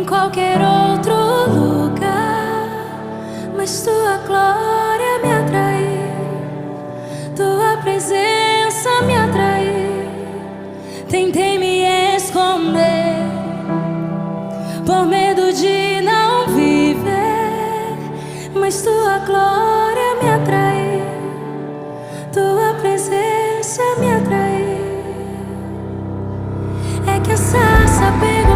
em qualquer outro lugar, mas tua glória me atraiu, tua presença me atraiu. Tentei me esconder por medo de não viver, mas tua glória me atraiu, tua presença me atraiu. É que a sarça pegou